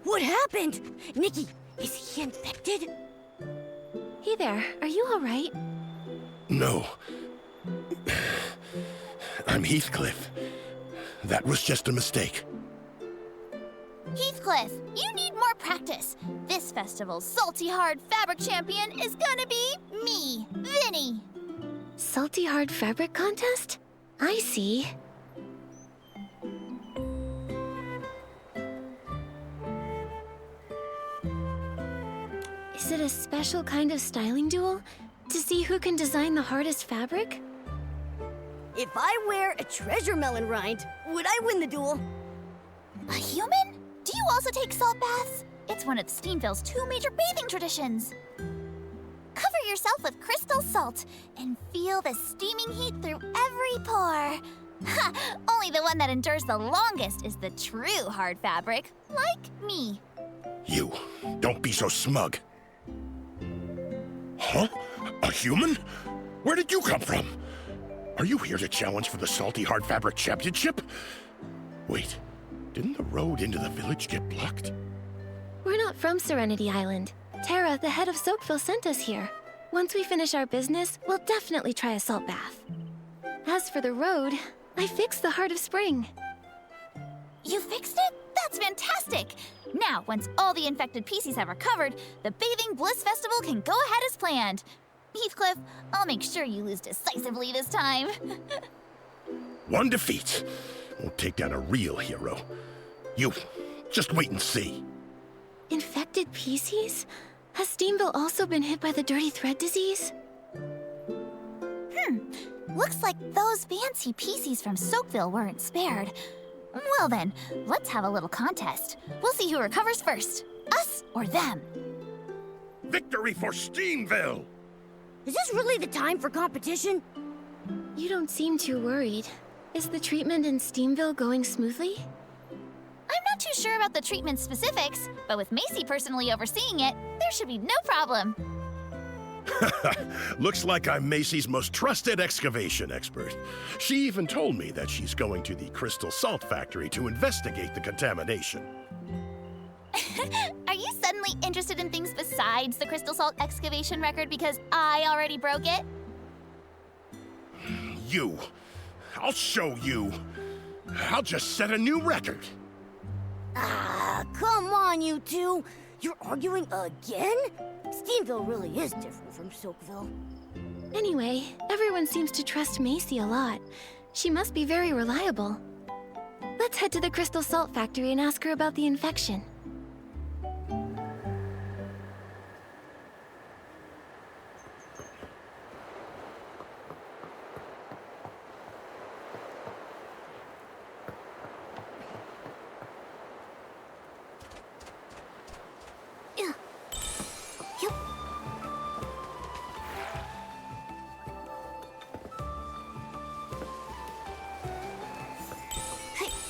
What happened? Nikki, is he infected? Hey there, are you alright? No. I'm Heathcliff. That was just a mistake. Heathcliff, you need more practice. This festival's salty hard fabric champion is gonna be me, Vinny. Salty hard fabric contest? I see. Is it a special kind of styling duel? To see who can design the hardest fabric? If I wear a treasure melon rind, would I win the duel? A human? Do you also take salt baths? It's one of Steamville's 2 major bathing traditions. Cover yourself with crystal salt and feel the steaming heat through every pore. Ha! Only the one that endures the longest is the true hard fabric, like me. You, don't be so smug. Huh? A human? Where did you come from? Are you here to challenge for the Salty Hard Fabric Championship? Wait, didn't the road into the village get blocked? We're not from Serenity Island. Tara, the head of Soakville, sent us here. Once we finish our business, we'll definitely try a salt bath. As for the road, I fixed the Heart of Spring. You fixed it? That's fantastic! Now, once all the infected PCs have recovered, the Bathing Bliss Festival can go ahead as planned. Heathcliff, I'll make sure you lose decisively this time. One defeat won't take down a real hero. You, just wait and see. Infected PCs? Has Steamville also been hit by the dirty thread disease? Looks like those fancy PCs from Soakville weren't spared. Well then, let's have a little contest. We'll see who recovers first, us or them. Victory for Steamville! Is this really the time for competition? You don't seem too worried. Is the treatment in Steamville going smoothly? I'm not too sure about the treatment specifics, but with Macy personally overseeing it, there should be no problem. Looks like I'm Macy's most trusted excavation expert. She even told me that she's going to the Crystal Salt Factory to investigate the contamination. Are you suddenly interested in things besides the crystal salt excavation record because I already broke it? You. I'll show you. I'll just set a new record. Ah, come on, you two. You're arguing again? Steamville really is different from Soakville. Anyway, everyone seems to trust Macy a lot. She must be very reliable. Let's head to the Crystal Salt Factory and ask her about the infection.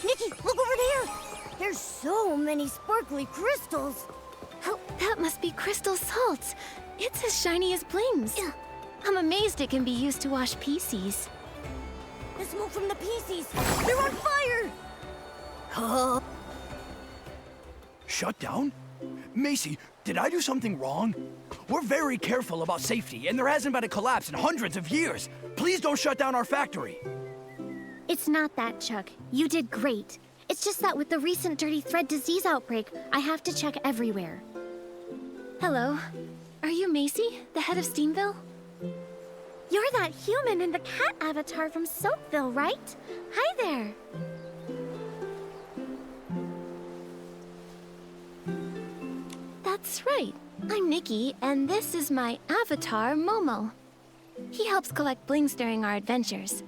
Nikki, look over there! There's so many sparkly crystals. Oh, that must be crystal salt. It's as shiny as blings. I'm amazed it can be used to wash PCs. The smoke from the PCs, they're on fire! Huh? Shut down? Macy, did I do something wrong? We're very careful about safety, and there hasn't been a collapse in hundreds of years. Please don't shut down our factory. It's not that, Chuck. You did great. It's just that with the recent dirty thread disease outbreak, I have to check everywhere. Hello. Are you Macy, the head of Steamville? You're that human in the cat avatar from Soakville, right? Hi there. That's right. I'm Nikki, and this is my avatar, Momo. He helps collect blings during our adventures.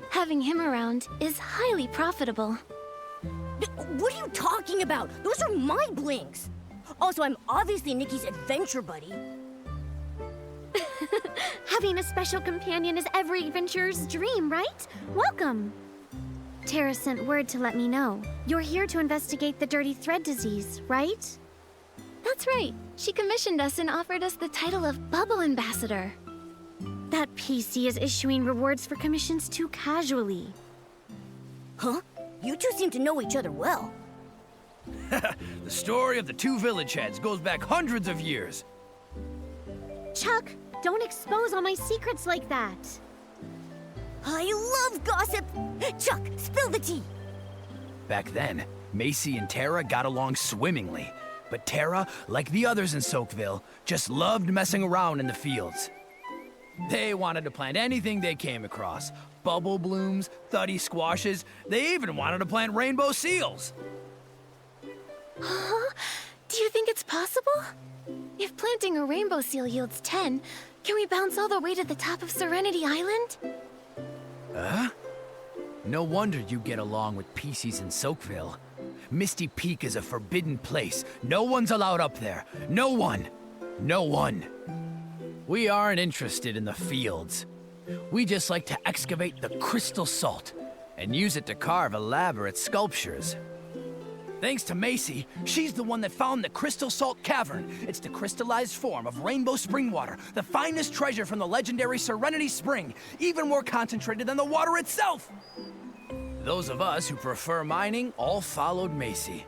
Having him around is highly profitable. What are you talking about? Those are my blings. Also, I'm obviously Nikki's adventure buddy. Having a special companion is every adventurer's dream, right? Welcome. Tara sent word to let me know. You're here to investigate the dirty thread disease, right? That's right. She commissioned us and offered us the title of Bubble Ambassador. That PC is issuing rewards for commissions too casually. Huh? You two seem to know each other well. The story of the two village heads goes back hundreds of years. Chuck, don't expose all my secrets like that. I love gossip! Chuck, spill the tea! Back then, Macy and Tara got along swimmingly. But Tara, like the others in Soakville, just loved messing around in the fields. They wanted to plant anything they came across. Bubble blooms, thuddy squashes, they even wanted to plant rainbow seals. Huh? Do you think it's possible? If planting a rainbow seal yields 10, can we bounce all the way to the top of Serenity Island? No wonder you get along with PCs in Soakville. Misty Peak is a forbidden place. No one's allowed up there. No one. No one. We aren't interested in the fields. We just like to excavate the crystal salt and use it to carve elaborate sculptures. Thanks to Macy, she's the one that found the Crystal Salt Cavern. It's the crystallized form of rainbow spring water, the finest treasure from the legendary Serenity Spring, even more concentrated than the water itself. Those of us who prefer mining all followed Macy.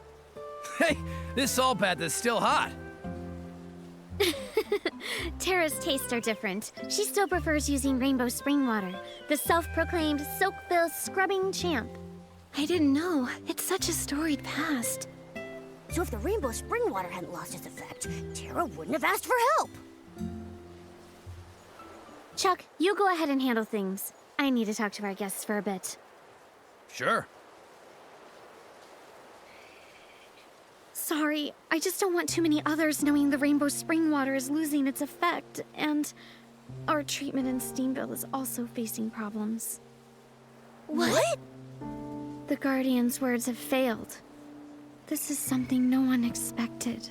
Hey, this salt bath is still hot. Tara's tastes are different. She still prefers using rainbow spring water, the self-proclaimed Soakville scrubbing champ. I didn't know. It's such a storied past. So if the rainbow spring water hadn't lost its effect, Tara wouldn't have asked for help. Chuck, you go ahead and handle things. I need to talk to our guests for a bit. Sure. Sorry, I just don't want too many others knowing the rainbow spring water is losing its effect, and our treatment in Steamville is also facing problems. What? The Guardian's words have failed. This is something no one expected.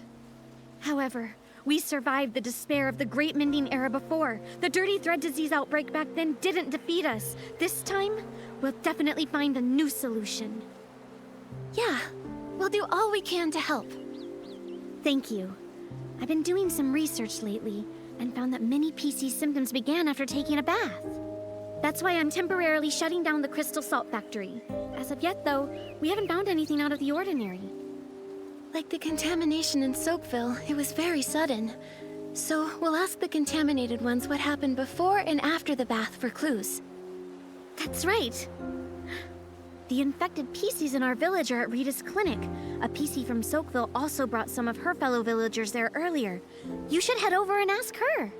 However, we survived the despair of the Great Mending Era before. The Dirty Thread Disease outbreak back then didn't defeat us. This time, we'll definitely find a new solution. Yeah, we'll do all we can to help. Thank you. I've been doing some research lately and found that many PC symptoms began after taking a bath. That's why I'm temporarily shutting down the Crystal Salt Factory. As of yet, though, we haven't found anything out of the ordinary. Like the contamination in Soakville, it was very sudden. So we'll ask the contaminated ones what happened before and after the bath for clues. That's right. The infected PCs in our village are at Rita's clinic. A PC from Soakville also brought some of her fellow villagers there earlier. You should head over and ask her.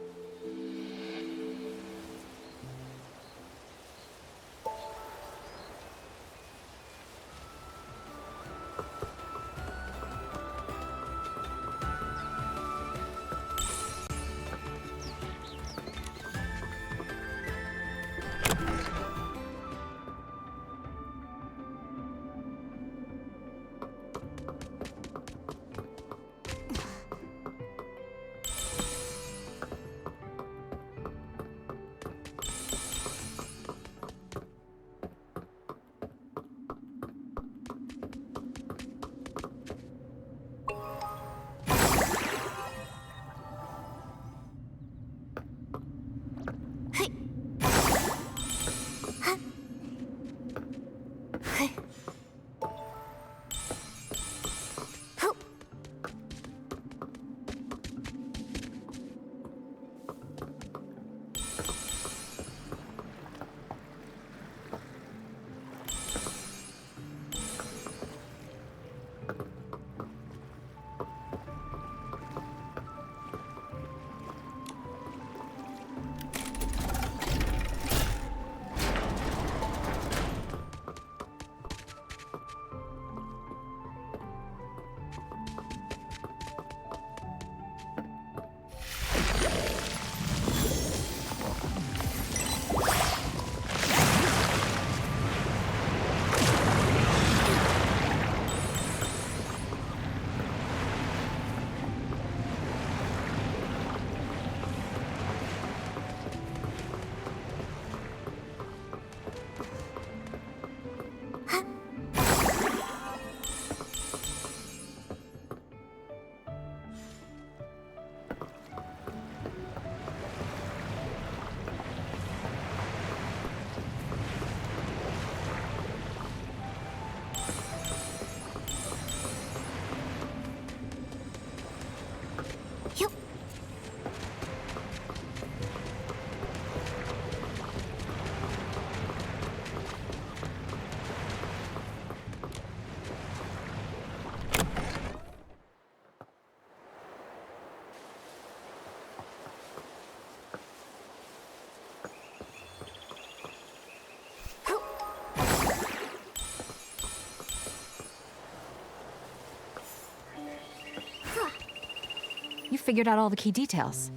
figured out all the key details.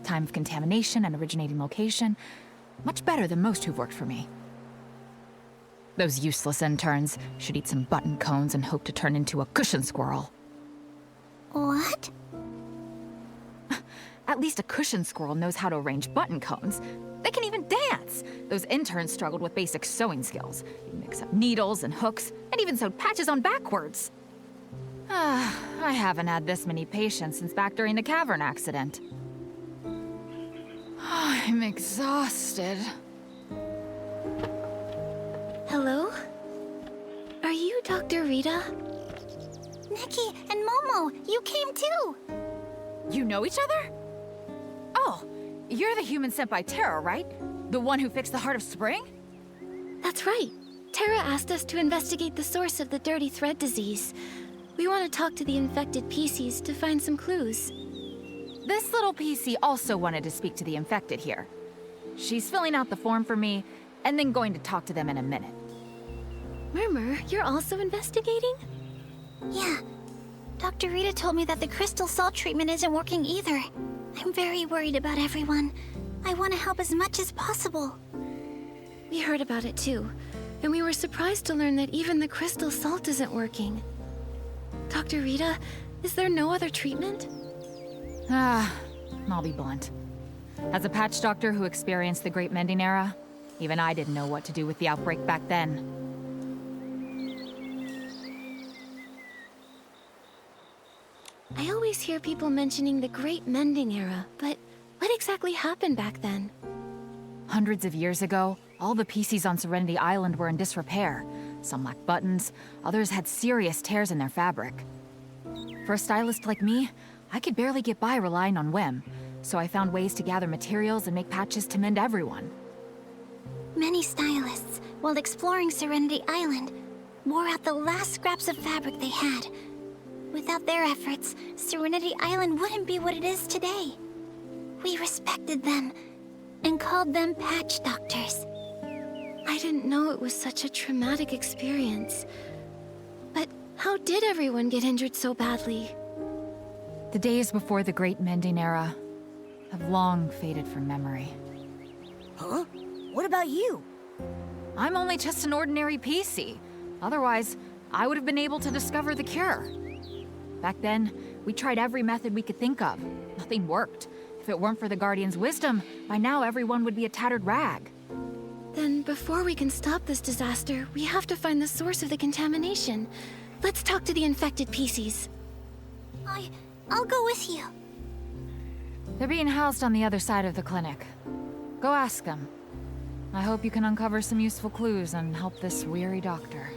Time of contamination and originating location. Much better than most who've worked for me. Those useless interns should eat some button cones and hope to turn into a cushion squirrel. What? At least a cushion squirrel knows how to arrange button cones. They can even dance! Those interns struggled with basic sewing skills. You mix up needles and hooks, and even sewed patches on backwards. I haven't had this many patients since back during the cavern accident. I'm exhausted. Hello? Are you Dr. Rita? Nikki and Momo, you came too! You know each other? Oh, you're the human sent by Terra, right? The one who fixed the Heart of Spring? That's right. Terra asked us to investigate the source of the dirty thread disease. We want to talk to the infected PCs to find some clues. This little PC also wanted to speak to the infected here. She's filling out the form for me, and then going to talk to them in a minute. Murmur, you're also investigating? Yeah. Dr. Rita told me that the crystal salt treatment isn't working either. I'm very worried about everyone. I want to help as much as possible. We heard about it too, and we were surprised to learn that even the crystal salt isn't working. Dr. Rita, is there no other treatment? I'll be blunt. As a patch doctor who experienced the Great Mending Era, even I didn't know what to do with the outbreak back then. I always hear people mentioning the Great Mending Era, but what exactly happened back then? Hundreds of years ago, all the PCs on Serenity Island were in disrepair. Some lacked buttons, others had serious tears in their fabric. For a stylist like me, I could barely get by relying on whim, so I found ways to gather materials and make patches to mend everyone. Many stylists, while exploring Serenity Island, wore out the last scraps of fabric they had. Without their efforts, Serenity Island wouldn't be what it is today. We respected them and called them patch doctors. I didn't know it was such a traumatic experience. But how did everyone get injured so badly? The days before the Great Mending Era have long faded from memory. Huh? What about you? I'm only just an ordinary PC. Otherwise, I would have been able to discover the cure. Back then, we tried every method we could think of. Nothing worked. If it weren't for the Guardian's wisdom, by now everyone would be a tattered rag. Then before we can stop this disaster, we have to find the source of the contamination. Let's talk to the infected PCs. I'll go with you. They're being housed on the other side of the clinic. Go ask them. I hope you can uncover some useful clues and help this weary doctor.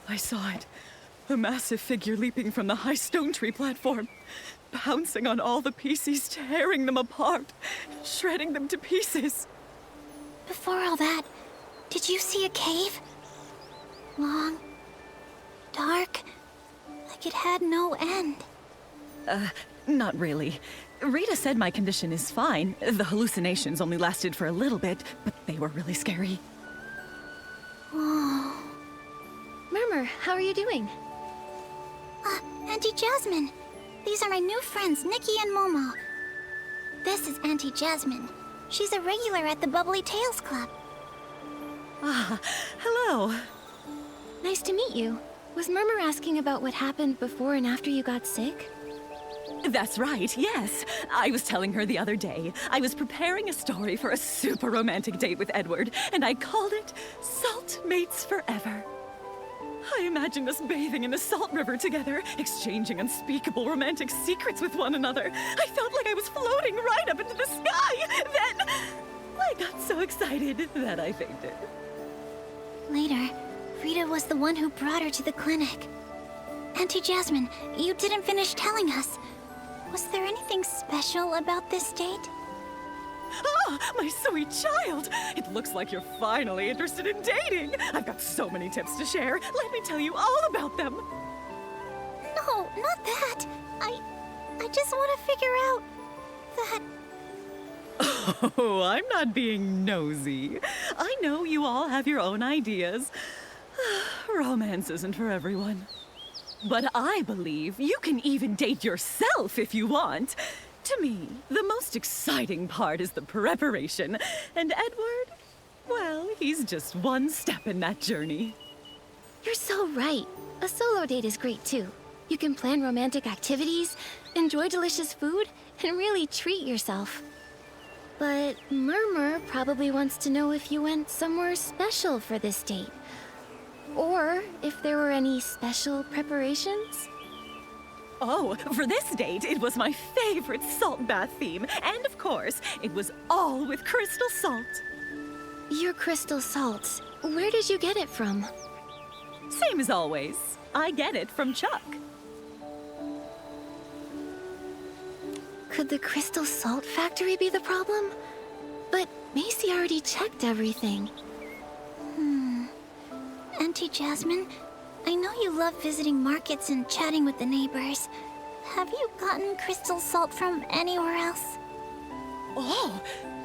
I saw it. A massive figure leaping from the high stone tree platform, pouncing on all the PCs, tearing them apart, shredding them to pieces. Before all that, did you see a cave? Long, dark, like it had no end. Not really. Rita said my condition is fine. The hallucinations only lasted for a little bit, but they were really scary. Oh. Murmur, how are you doing? Auntie Jasmine. These are my new friends, Nikki and Momo. This is Auntie Jasmine. She's a regular at the Bubbly Tales Club. Ah, hello. Nice to meet you. Was Murmur asking about what happened before and after you got sick? That's right, yes. I was telling her the other day. I was preparing a story for a super romantic date with Edward, and I called it Salt Mates Forever. I imagined us bathing in the salt river together, exchanging unspeakable romantic secrets with one another. I felt like I was floating right up into the sky. Then I got so excited that I fainted. Later, Rita was the one who brought her to the clinic. Auntie Jasmine, you didn't finish telling us. Was there anything special about this date? Ah, my sweet child! It looks like you're finally interested in dating! I've got so many tips to share. Let me tell you all about them. No, not that. I just want to figure out that... Oh, I'm not being nosy. I know you all have your own ideas. Romance isn't for everyone. But I believe you can even date yourself if you want. To me, the most exciting part is the preparation. And Edward, well, he's just one step in that journey. You're so right. A solo date is great too. You can plan romantic activities, enjoy delicious food, and really treat yourself. But Murmur probably wants to know if you went somewhere special for this date. Or if there were any special preparations? Oh, for this date, it was my favorite salt bath theme. And of course, it was all with crystal salt. Your crystal salt, where did you get it from? Same as always. I get it from Chuck. Could the crystal salt factory be the problem? But Macy already checked everything. Auntie Jasmine, I know you love visiting markets and chatting with the neighbors. Have you gotten crystal salt from anywhere else? Oh,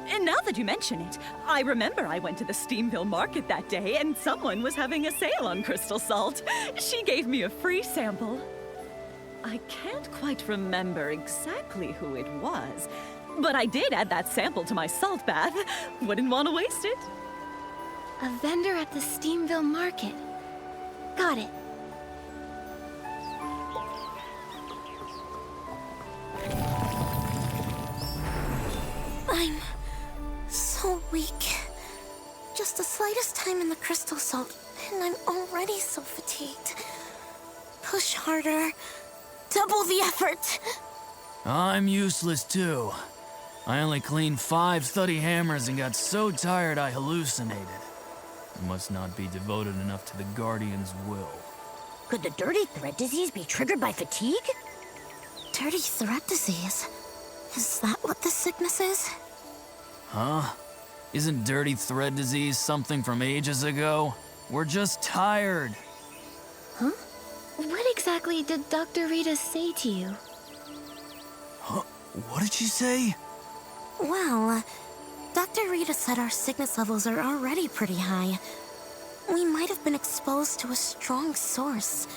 and now that you mention it, I remember I went to the Steamville market that day and someone was having a sale on crystal salt. She gave me a free sample. I can't quite remember exactly who it was, but I did add that sample to my salt bath. Wouldn't want to waste it. A vendor at the Steamville market. Got it. I'm so weak. Just the slightest time in the crystal salt, and I'm already so fatigued. Push harder. Double the effort. I'm useless too. I only cleaned 5 thuddy hammers and got so tired I hallucinated. I must not be devoted enough to the Guardian's will. Could the dirty thread disease be triggered by fatigue? Dirty thread disease? Is that what the sickness is? Huh? Isn't dirty thread disease something from ages ago? We're just tired. Huh? What exactly did Dr. Rita say to you? Huh? What did she say? Well, Dr. Rita said our sickness levels are already pretty high. We might have been exposed to a strong source,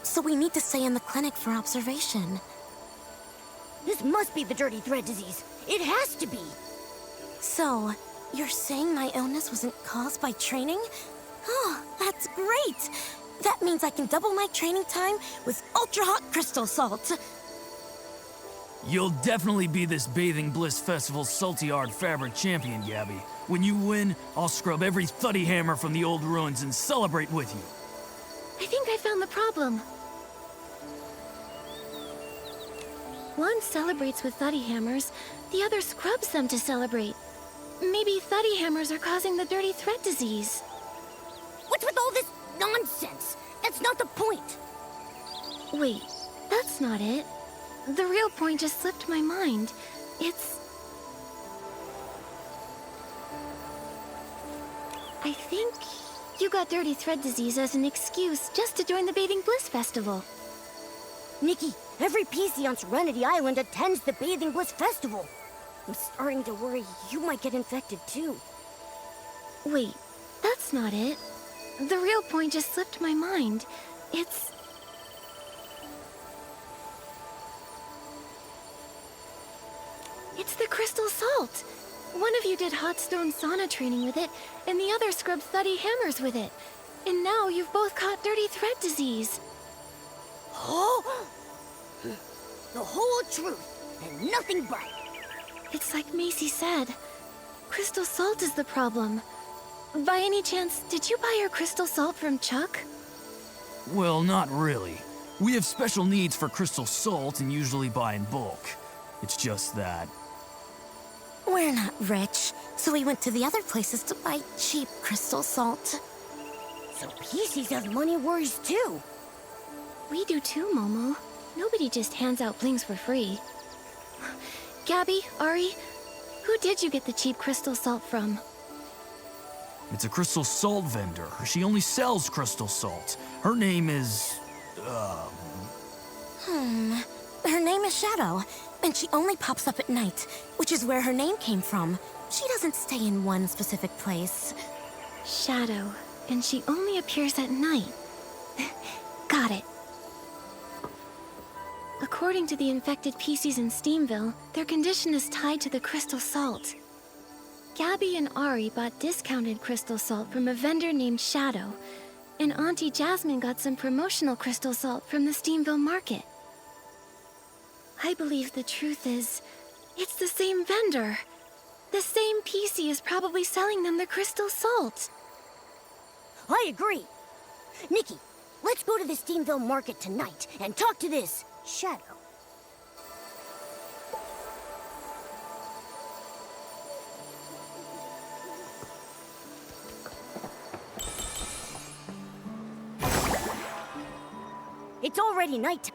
so we need to stay in the clinic for observation. This must be the dirty thread disease. It has to be. So, you're saying my illness wasn't caused by training? Oh, that's great! That means I can double my training time with ultra-hot crystal salt. You'll definitely be this Bathing Bliss Festival's salty hard fabric champion, Gabby. When you win, I'll scrub every thuddy hammer from the old ruins and celebrate with you. I think I found the problem. One celebrates with thuddy hammers, the other scrubs them to celebrate. Maybe thuddy hammers are causing the dirty thread disease. What's with all this nonsense? That's not the point. Wait, that's not it. The real point just slipped my mind. I think you got dirty thread disease as an excuse just to join the Bathing Bliss Festival. Nikki, every PC on Serenity Island attends the Bathing Bliss Festival. I'm starting to worry you might get infected too. Wait, that's not it. The real point just slipped my mind. It's the crystal salt. One of you did hot stone sauna training with it, and the other scrubbed thuddy hammers with it. And now you've both caught dirty thread disease. Oh! The whole truth, and nothing but. It's like Macy said. Crystal salt is the problem. By any chance, did you buy your crystal salt from Chuck? Well, not really. We have special needs for crystal salt and usually buy in bulk. It's just that... We're not rich, so we went to the other places to buy cheap crystal salt. So PCs have money worries too. We do too, Momo. Nobody just hands out blings for free. Gabby, Ari, who did you get the cheap crystal salt from? It's a crystal salt vendor. She only sells crystal salt. Her name is... Her name is Shadow, and she only pops up at night, which is where her name came from. She doesn't stay in one specific place. Shadow, and she only appears at night. Got it. According to the infected PCs in Steamville, their condition is tied to the crystal salt. Gabby and Ari bought discounted crystal salt from a vendor named Shadow, and Auntie Jasmine got some promotional crystal salt from the Steamville market. I believe the truth is, it's the same vendor. The same PC is probably selling them the crystal salt. I agree. Nikki, let's go to the Steamville market tonight and talk to this Shadow. It's already night.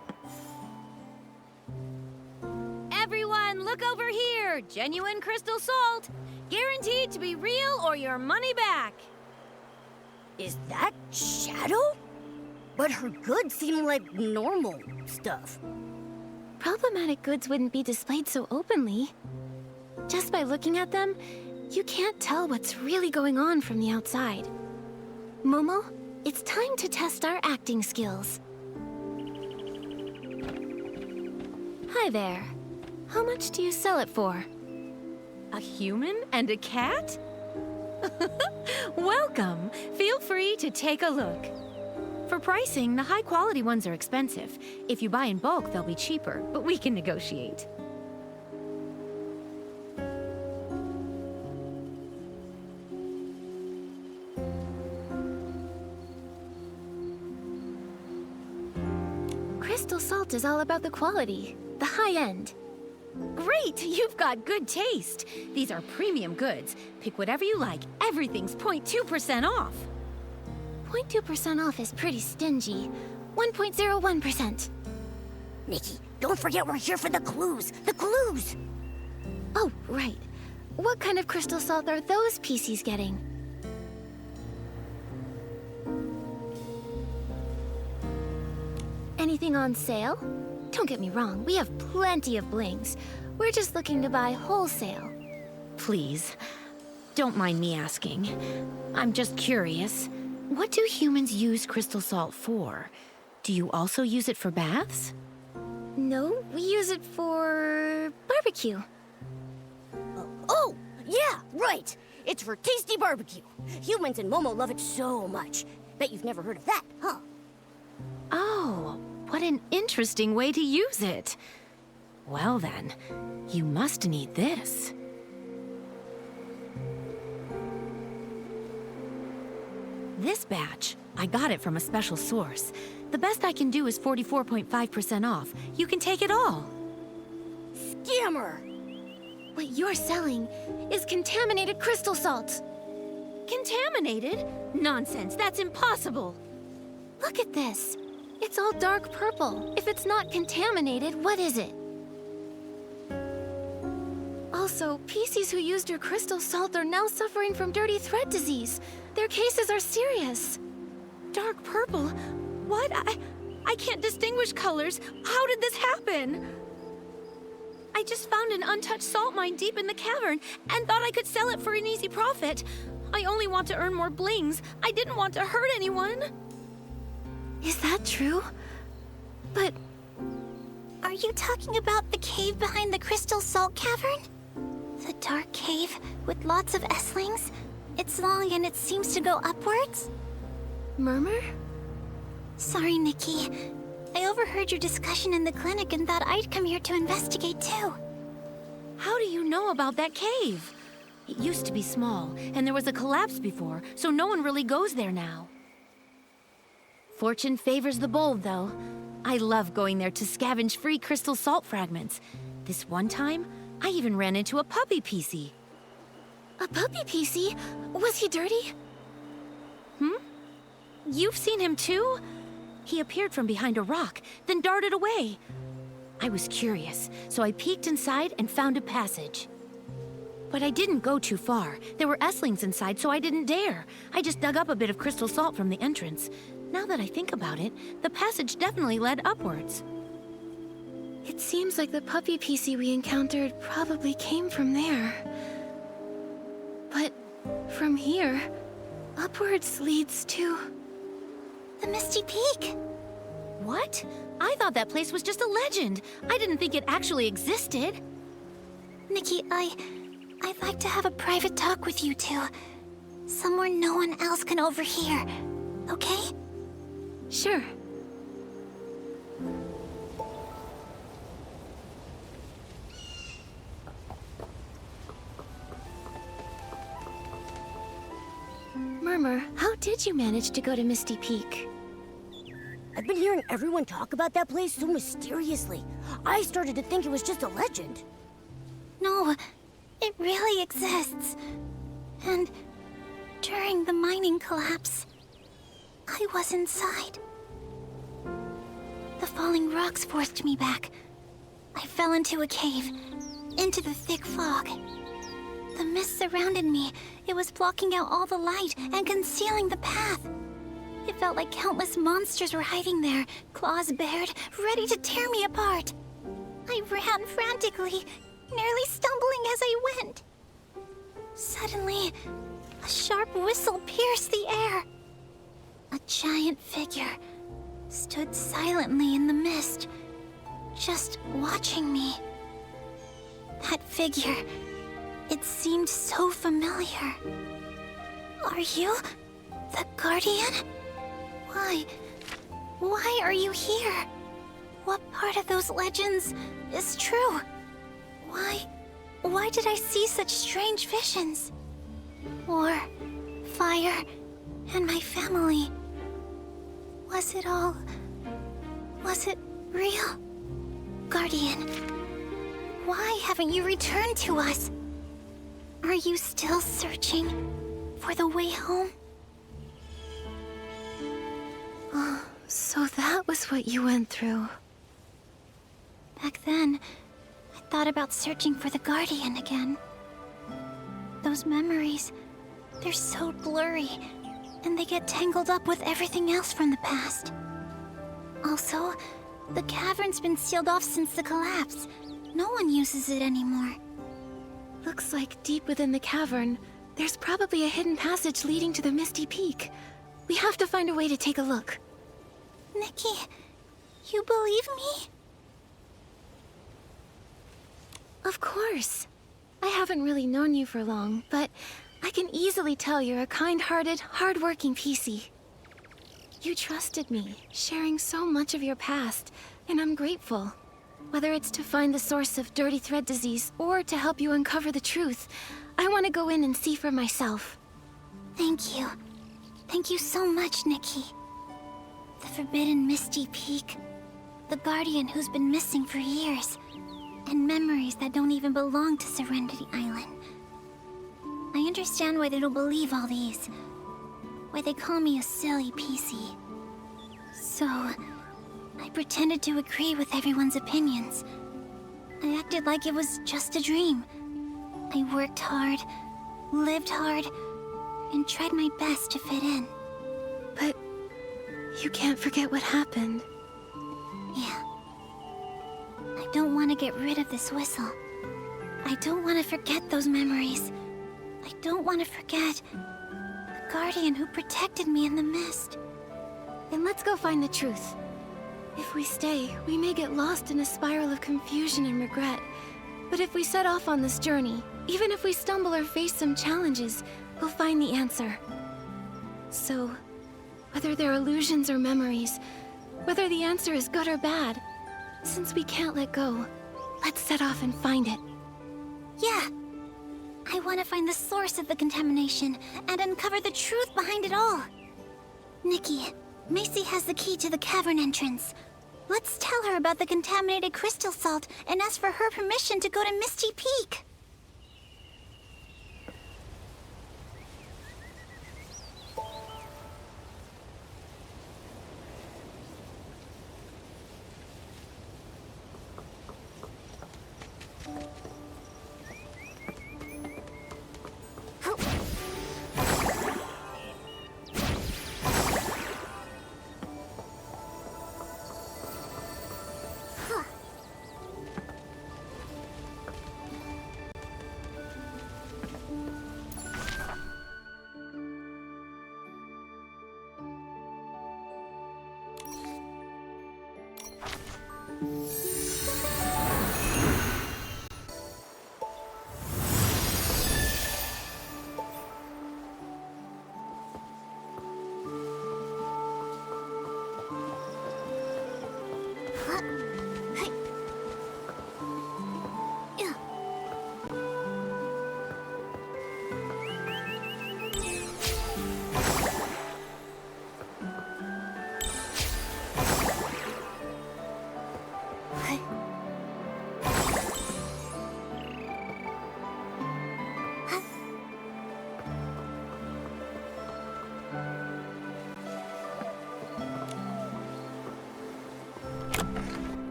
Everyone, look over here! Genuine crystal salt! Guaranteed to be real or your money back! Is that Shadow? But her goods seem like normal stuff. Problematic goods wouldn't be displayed so openly. Just by looking at them, you can't tell what's really going on from the outside. Momo, it's time to test our acting skills. Hi there. How much do you sell it for? A human and a cat? Welcome! Feel free to take a look. For pricing, the high-quality ones are expensive. If you buy in bulk, they'll be cheaper, but we can negotiate. Crystal salt is all about the quality, the high end. Great! You've got good taste. These are premium goods. Pick whatever you like. Everything's 0.2% off. 0.2% off is pretty stingy. 1.01%. Nikki, don't forget we're here for the clues. The clues! Oh, right. What kind of crystal salt are those PCs getting? Anything on sale? Don't get me wrong, we have plenty of blings. We're just looking to buy wholesale. Please, don't mind me asking. I'm just curious. What do humans use crystal salt for? Do you also use it for baths? No, we use it for barbecue. Oh, yeah, right. It's for tasty barbecue. Humans and Momo love it so much. Bet you've never heard of that, huh? Oh, what an interesting way to use it. Well then, you must need this. This batch, I got it from a special source. The best I can do is 44.5% off. You can take it all. Scammer! What you're selling is contaminated crystal salt. Contaminated? Nonsense, that's impossible. Look at this. It's all dark purple. If it's not contaminated, what is it? Also, PCs who used your crystal salt are now suffering from dirty thread disease. Their cases are serious. Dark purple? What? I can't distinguish colors. How did this happen? I just found an untouched salt mine deep in the cavern and thought I could sell it for an easy profit. I only want to earn more blings. I didn't want to hurt anyone. Is that true? But Are you talking about the cave behind the crystal salt cavern? The dark cave with lots of S-lings? It's long and it seems to go upwards? Murmur? Sorry, Nikki. I overheard your discussion in the clinic and thought I'd come here to investigate too. How do you know about that cave? It used to be small, and there was a collapse before, so no one really goes there now. Fortune favors the bold, though. I love going there to scavenge free crystal salt fragments. This one time, I even ran into a puppy PC. A puppy PC? Was he dirty? You've seen him too? He appeared from behind a rock, then darted away. I was curious, so I peeked inside and found a passage. But I didn't go too far. There were S-lings inside, so I didn't dare. I just dug up a bit of crystal salt from the entrance. Now that I think about it, the passage definitely led upwards. It seems like the puppy PC we encountered probably came from there. But from here, upwards leads to... The Misty Peak! What? I thought that place was just a legend. I didn't think it actually existed. Nikki, I'd like to have a private talk with you two. Somewhere no one else can overhear. Okay? Sure. Murmur, how did you manage to go to Misty Peak? I've been hearing everyone talk about that place so mysteriously. I started to think it was just a legend. No, it really exists. And during the mining collapse, I was inside. The falling rocks forced me back. I fell into a cave, into the thick fog. The mist surrounded me. It was blocking out all the light and concealing the path. It felt like countless monsters were hiding there, claws bared, ready to tear me apart. I ran frantically, nearly stumbling as I went. Suddenly, a sharp whistle pierced the air. A giant figure stood silently in the mist, just watching me. That figure, it seemed so familiar. Are you the Guardian? Why are you here? What part of those legends is true? Why did I see such strange visions? War, fire, and my family. Was it real? Guardian, why haven't you returned to us? Are you still searching for the way home? Oh, so that was what you went through. Back then, I thought about searching for the Guardian again. Those memories, they're so blurry, and they get tangled up with everything else from the past. Also, the cavern's been sealed off since the collapse. No one uses it anymore. Looks like deep within the cavern, there's probably a hidden passage leading to the Misty Peak. We have to find a way to take a look. Nikki, you believe me? Of course. I haven't really known you for long, but I can easily tell you're a kind-hearted, hard-working PC. You trusted me, sharing so much of your past, and I'm grateful. Whether it's to find the source of dirty thread disease or to help you uncover the truth, I want to go in and see for myself. Thank you. Thank you so much, Nikki. The forbidden Misty Peak. The Guardian who's been missing for years. And memories that don't even belong to Serenity Island. I understand why they don't believe all these. Why they call me a silly PC. So, I pretended to agree with everyone's opinions. I acted like it was just a dream. I worked hard, lived hard, and tried my best to fit in. But you can't forget what happened. Yeah. I don't want to get rid of this whistle. I don't want to forget those memories. I don't want to forget the Guardian who protected me in the mist. Then let's go find the truth. If we stay, we may get lost in a spiral of confusion and regret. But if we set off on this journey, even if we stumble or face some challenges, we'll find the answer. So, whether they're illusions or memories, whether the answer is good or bad, since we can't let go, let's set off and find it. Yeah. I want to find the source of the contamination and uncover the truth behind it all. Nikki, Macy has the key to the cavern entrance. Let's tell her about the contaminated crystal salt and ask for her permission to go to Misty Peak.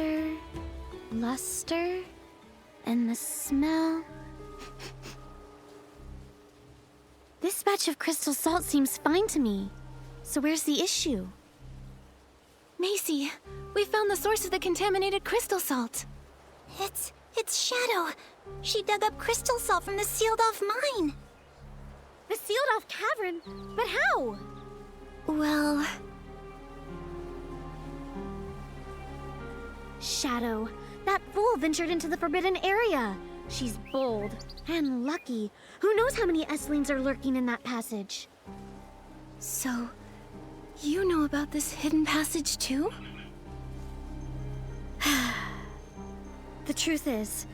color, luster, and the smell. This batch of crystal salt seems fine to me. So where's the issue? Macy, we found the source of the contaminated crystal salt. It's Shadow. She dug up crystal salt from the sealed-off mine. The sealed-off cavern? But how? Well... Shadow. That fool ventured into the forbidden area. She's bold and lucky. Who knows how many Esslings are lurking in that passage? So, you know about this hidden passage too? The truth is,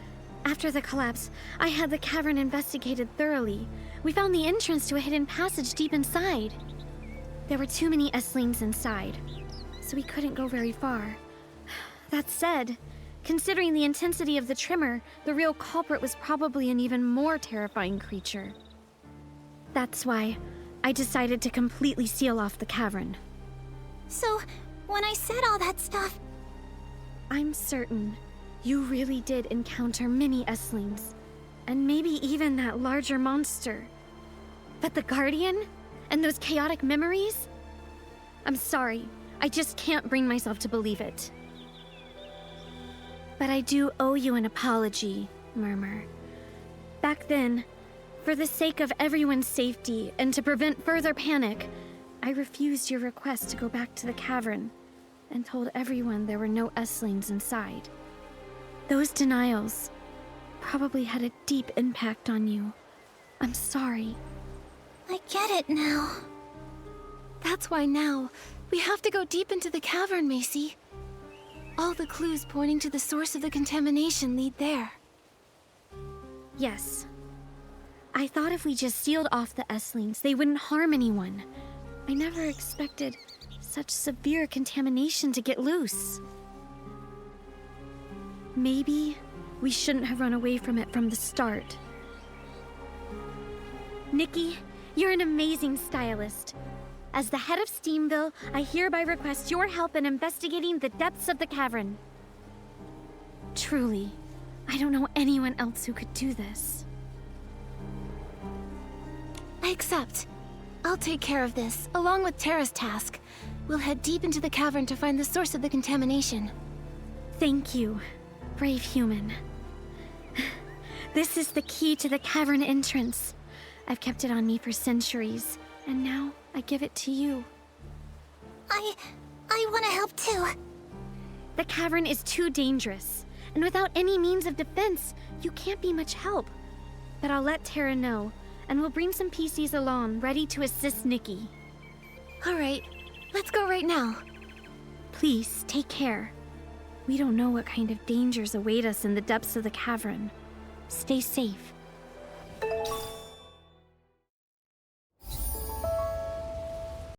after the collapse, I had the cavern investigated thoroughly. We found the entrance to a hidden passage deep inside. There were too many Esslings inside, so we couldn't go very far. That said, considering the intensity of the tremor, the real culprit was probably an even more terrifying creature. That's why I decided to completely seal off the cavern. So, when I said all that stuff... I'm certain you really did encounter many Esslings, and maybe even that larger monster. But the Guardian? And those chaotic memories? I'm sorry, I just can't bring myself to believe it. But I do owe you an apology, Murmur. Back then, for the sake of everyone's safety and to prevent further panic, I refused your request to go back to the cavern and told everyone there were no Esslings inside. Those denials probably had a deep impact on you. I'm sorry. I get it now. That's why now, we have to go deep into the cavern, Macy. All the clues pointing to the source of the contamination lead there. Yes. I thought if we just sealed off the Esslings, they wouldn't harm anyone. I never expected such severe contamination to get loose. Maybe we shouldn't have run away from it from the start. Nikki, you're an amazing stylist. As the head of Steamville, I hereby request your help in investigating the depths of the cavern. Truly, I don't know anyone else who could do this. I accept. I'll take care of this, along with Terra's task. We'll head deep into the cavern to find the source of the contamination. Thank you, brave human. This is the key to the cavern entrance. I've kept it on me for centuries, and now I give it to you. I want to help too. The cavern is too dangerous, and without any means of defense, you can't be much help. But I'll let Terra know, and we'll bring some PCs along, ready to assist Nikki. All right, let's go right now. Please, take care. We don't know what kind of dangers await us in the depths of the cavern. Stay safe.